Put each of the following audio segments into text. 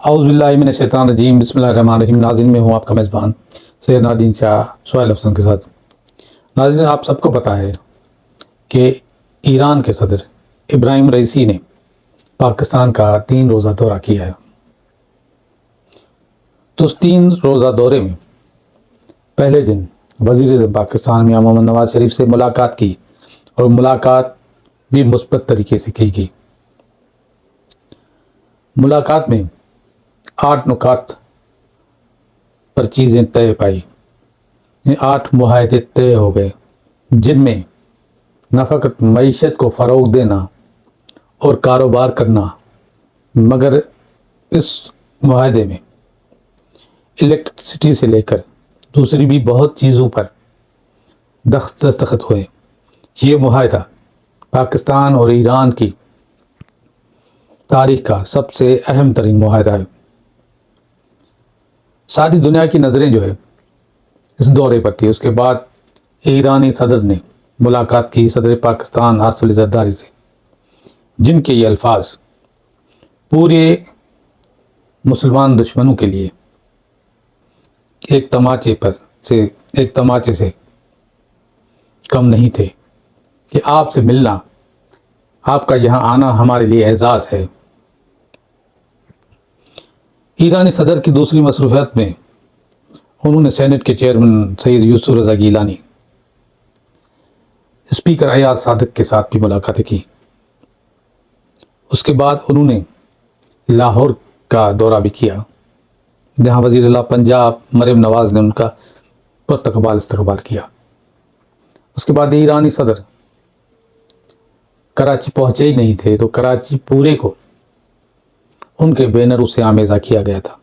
اعوذ باللہ من الشیطان الرجیم، بسم اللہ الرحمن الرحیم۔ ناظرین، میں ہوں آپ کا میزبان سید نادین شاہ سہیل افسر کے ساتھ۔ ناظرین، آپ سب کو پتہ ہے کہ ایران کے صدر ابراہیم رئیسی نے پاکستان کا 3 روزہ دورہ کیا ہے۔ تو اس 3 روزہ دورے میں پہلے دن وزیر اعظم پاکستان میاں محمد نواز شریف سے ملاقات کی، اور ملاقات بھی مثبت طریقے سے کی گئی۔ ملاقات میں 8 نکات پر چیزیں طے پائی، 8 معاہدے طے ہو گئے، جن میں نہ فقط معیشت کو فروغ دینا اور کاروبار کرنا، مگر اس معاہدے میں الیکٹرسٹی سے لے کر دوسری بھی بہت چیزوں پر دستخط ہوئے۔ یہ معاہدہ پاکستان اور ایران کی تاریخ کا سب سے اہم ترین معاہدہ ہے۔ ساری دنیا کی نظریں جو ہے اس دورے پر تھی۔ اس کے بعد ایرانی صدر نے ملاقات کی صدر پاکستان آصف علی زرداری سے، جن کے یہ الفاظ پورے مسلمان دشمنوں کے لیے ایک تماچے سے کم نہیں تھے کہ آپ سے ملنا، آپ کا یہاں آنا ہمارے لیے اعزاز ہے۔ ایرانی صدر کی دوسری مصروفیات میں انہوں نے سینٹ کے چیئرمین سید یوسف رضا گیلانی، اسپیکر ایاز صادق کے ساتھ بھی ملاقاتیں کی۔ اس کے بعد انہوں نے لاہور کا دورہ بھی کیا، جہاں وزیر اعلیٰ پنجاب مریم نواز نے ان کا استقبال کیا۔ اس کے بعد ایرانی صدر کراچی پہنچے ہی نہیں تھے، تو کراچی پورے کو ان کے بینروں سے آمیزہ کیا گیا تھا۔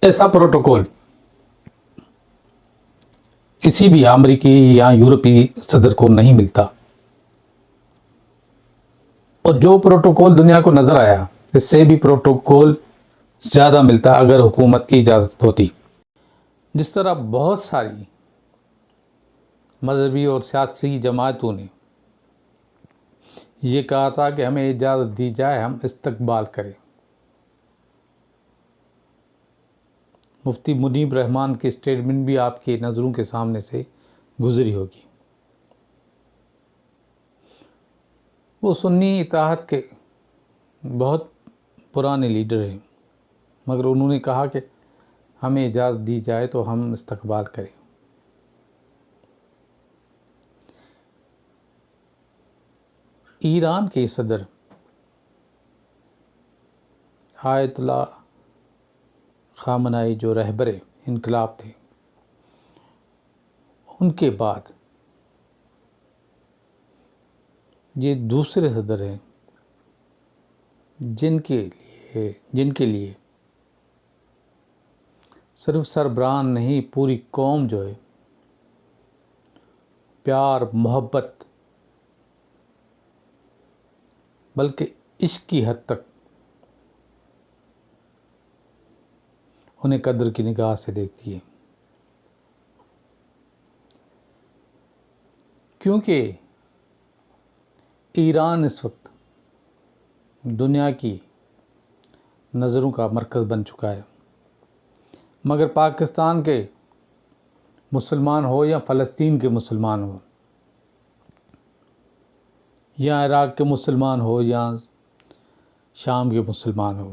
ایسا پروٹوکول کسی بھی امریکی یا یورپی صدر کو نہیں ملتا، اور جو پروٹوکول دنیا کو نظر آیا، اس سے بھی پروٹوکول زیادہ ملتا اگر حکومت کی اجازت ہوتی۔ جس طرح بہت ساری مذہبی اور سیاسی جماعتوں نے یہ کہا تھا کہ ہمیں اجازت دی جائے، ہم استقبال کریں۔ مفتی منیب رحمان کی اسٹیٹمنٹ بھی آپ کی نظروں کے سامنے سے گزری ہوگی۔ وہ سنی اتحاد کے بہت پرانے لیڈر ہیں، مگر انہوں نے کہا کہ ہمیں اجازت دی جائے تو ہم استقبال کریں۔ ایران کے صدر آیت اللہ خامنائی جو رہبر انقلاب تھے، ان کے بعد یہ دوسرے صدر ہیں جن کے لیے صرف سربراہان نہیں، پوری قوم جو ہے پیار، محبت، بلکہ عشق کی حد تک انہیں قدر کی نگاہ سے دیکھتی ہے، کیونکہ ایران اس وقت دنیا کی نظروں کا مرکز بن چکا ہے۔ مگر پاکستان کے مسلمان ہو یا فلسطین کے مسلمان ہو، یا عراق کے مسلمان ہو یا شام کے مسلمان ہو،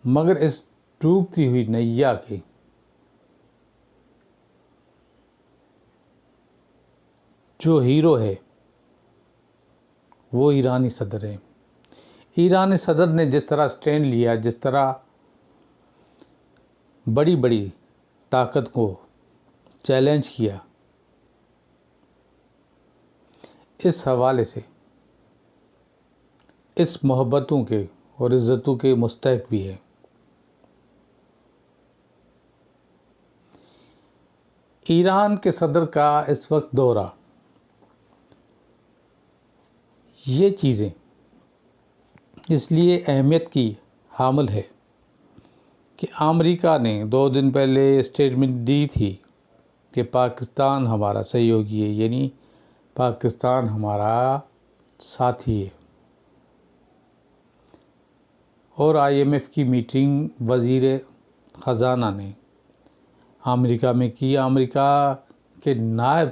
مگر اس ڈوبتی ہوئی نیا کے جو ہیرو ہے وہ ایرانی صدر ہے۔ ایرانی صدر نے جس طرح سٹینڈ لیا، جس طرح بڑی بڑی طاقت کو چیلنج کیا، اس حوالے سے اس محبتوں کے اور عزتوں کے مستحق بھی ہے۔ ایران کے صدر کا اس وقت دورہ، یہ چیزیں اس لیے اہمیت کی حامل ہے کہ امریکہ نے 2 دن پہلے اسٹیٹمنٹ دی تھی کہ پاکستان ہمارا سہیوگی ہے، یعنی پاکستان ہمارا ساتھی ہے۔ اور IMF کی میٹنگ وزیر خزانہ نے امریکہ میں کی، امریکہ کے نائب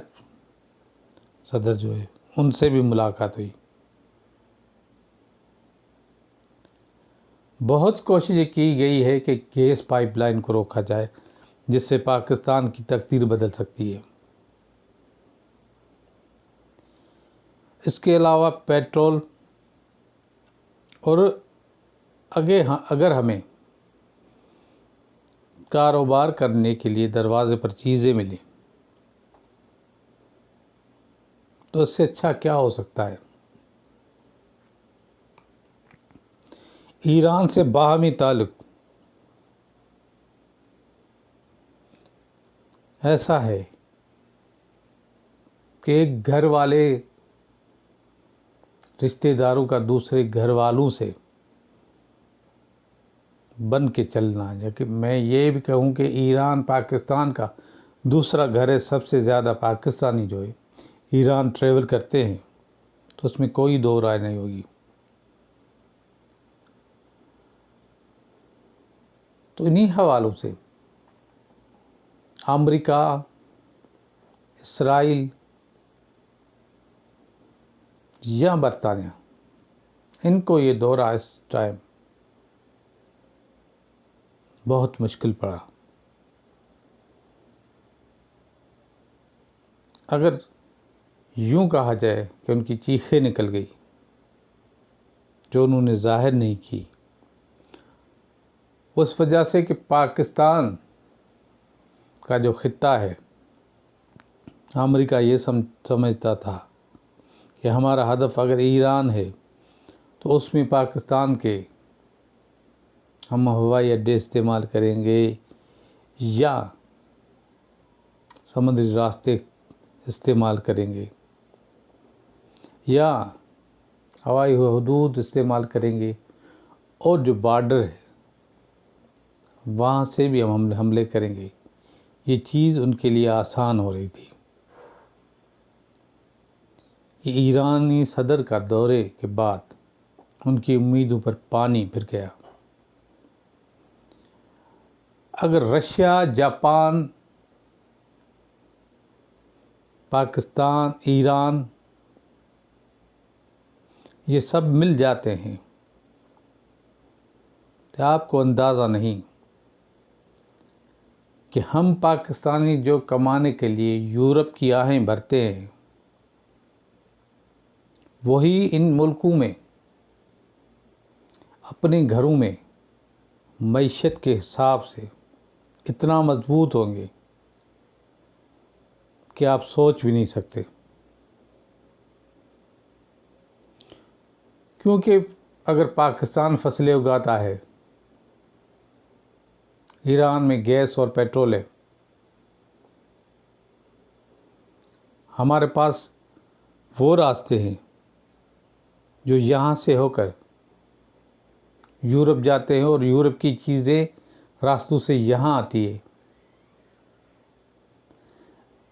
صدر جو ہے ان سے بھی ملاقات ہوئی۔ بہت کوششیں کی گئی ہے کہ گیس پائپ لائن کو روکا جائے، جس سے پاکستان کی تقدیر بدل سکتی ہے۔ اس کے علاوہ پیٹرول اور اگر ہمیں کاروبار کرنے کے لیے دروازے پر چیزیں ملیں تو اس سے اچھا کیا ہو سکتا ہے؟ ایران سے باہمی تعلق ایسا ہے کہ ایک گھر والے رشتہ داروں کا دوسرے گھر والوں سے بن کے چلنا، جبکہ میں یہ بھی کہوں کہ ایران پاکستان کا دوسرا گھر ہے۔ سب سے زیادہ پاکستانی جو ہے ایران ٹریول کرتے ہیں، تو اس میں کوئی دو رائے نہیں ہوگی۔ تو انہی حوالوں سے امریکہ، اسرائیل یا برطانیہ، ان کو یہ دورہ اس ٹائم بہت مشکل پڑا۔ اگر یوں کہا جائے کہ ان کی چیخیں نکل گئی جو انہوں نے ظاہر نہیں کی، اس وجہ سے کہ پاکستان کا جو خطہ ہے، امریکہ یہ سمجھتا تھا کہ ہمارا ہدف اگر ایران ہے تو اس میں پاکستان کے ہم ہوائی اڈے استعمال کریں گے یا سمندری راستے استعمال کریں گے یا ہوائی حدود استعمال کریں گے، اور جو بارڈر ہے وہاں سے بھی ہم حملے کریں گے۔ یہ چیز ان کے لیے آسان ہو رہی تھی۔ یہ ایرانی صدر کا دورے کے بعد ان کی امیدوں پر پانی پھر گیا۔ اگر رشیا، جاپان، پاکستان، ایران یہ سب مل جاتے ہیں تو آپ کو اندازہ نہیں کہ ہم پاکستانی جو کمانے کے لیے یورپ کی آہیں بھرتے ہیں، وہی ان ملکوں میں اپنے گھروں میں معیشت کے حساب سے اتنا مضبوط ہوں گے کہ آپ سوچ بھی نہیں سکتے۔ کیونکہ اگر پاکستان فصلیں اگاتا ہے، ایران میں گیس اور پیٹرول ہے، ہمارے پاس وہ راستے ہیں جو یہاں سے ہو کر یورپ جاتے ہیں اور یورپ کی چیزیں راستوں سے یہاں آتی ہے۔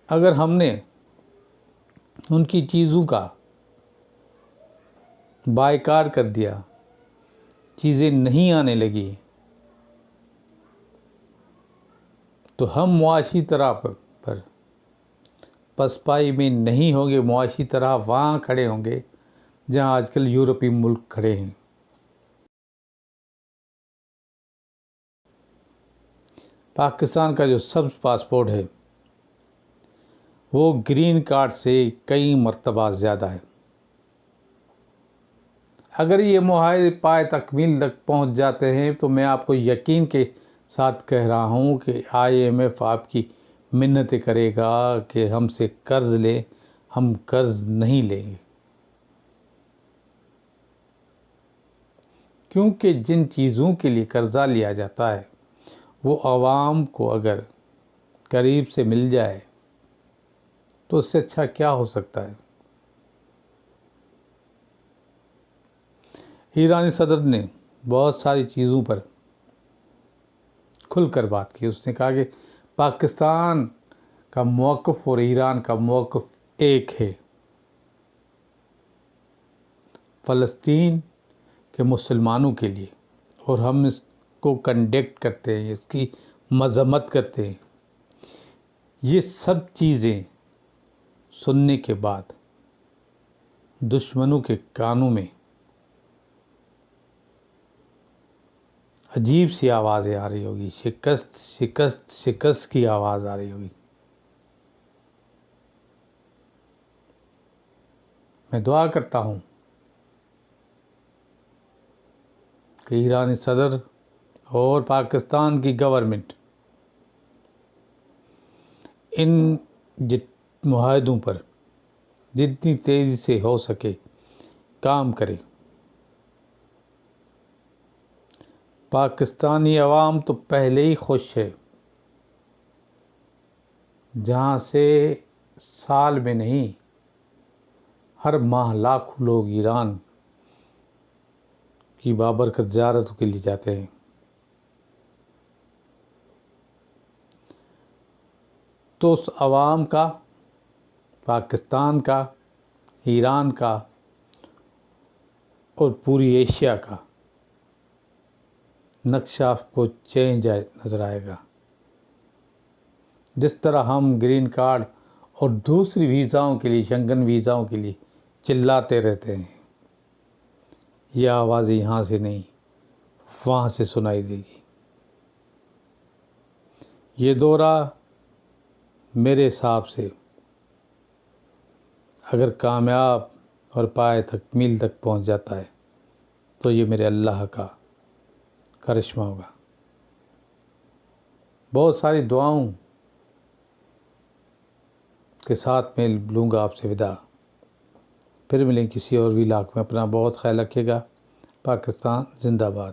اگر ہم نے ان کی چیزوں کا بائیکاٹ کر دیا، چیزیں نہیں آنے لگی، تو ہم معاشی طرح پر پسپائی میں نہیں ہوں گے، معاشی طرح وہاں کھڑے ہوں گے جہاں آج کل یورپی ملک کھڑے ہیں۔ پاکستان کا جو سبز پاسپورٹ ہے وہ گرین کارڈ سے کئی مرتبہ زیادہ ہے۔ اگر یہ معاہدے پائے تکمیل تک پہنچ جاتے ہیں تو میں آپ کو یقین کے ساتھ کہہ رہا ہوں کہ IMF آپ کی منتیں کرے گا کہ ہم سے قرض لیں، ہم قرض نہیں لیں گے۔ کیونکہ جن چیزوں کے لیے قرضہ لیا جاتا ہے وہ عوام کو اگر قریب سے مل جائے تو اس سے اچھا کیا ہو سکتا ہے؟ ایرانی صدر نے بہت ساری چیزوں پر کھل کر بات کی۔ اس نے کہا کہ پاکستان کا موقف اور ایران کا موقف ایک ہے۔ فلسطین کے مسلمانوں کے لیے، اور ہم اس کو کنڈیکٹ کرتے ہیں، اس کی مذمت کرتے ہیں. یہ سب چیزیں سننے کے بعد دشمنوں کے کانوں میں عجیب سی آوازیں آ رہی ہوگی، شکست شکست شکست کی آواز آ رہی ہوگی. میں دعا کرتا ہوں کہ ایرانی صدر اور پاکستان کی گورنمنٹ ان معاہدوں پر جتنی تیزی سے ہو سکے کام کرے. پاکستانی عوام تو پہلے ہی خوش ہے، جہاں سے سال میں نہیں ہر ماہ لاکھوں لوگ ایران کی بابرکت زیارتوں کے لیے جاتے ہیں. تو اس عوام کا، پاکستان کا، ایران کا اور پوری ایشیا کا نقشہ آپ کو چینج نظر آئے گا. جس طرح ہم گرین کارڈ اور دوسری ویزاؤں کے لیے، شنگن ویزاؤں کے لیے چلاتے رہتے ہیں، یہ آوازیں یہاں سے نہیں وہاں سے سنائی دے گی. یہ دورہ میرے حساب سے اگر کامیاب اور پائے تکمیل تک پہنچ جاتا ہے تو یہ میرے اللہ کا کرشمہ ہوگا. بہت ساری دعاؤں کے ساتھ میں لوں گا آپ سے وداع. پھر ملیں کسی اور ویلاگ میں. اپنا بہت خیال رکھیے گا. پاکستان زندہ باد.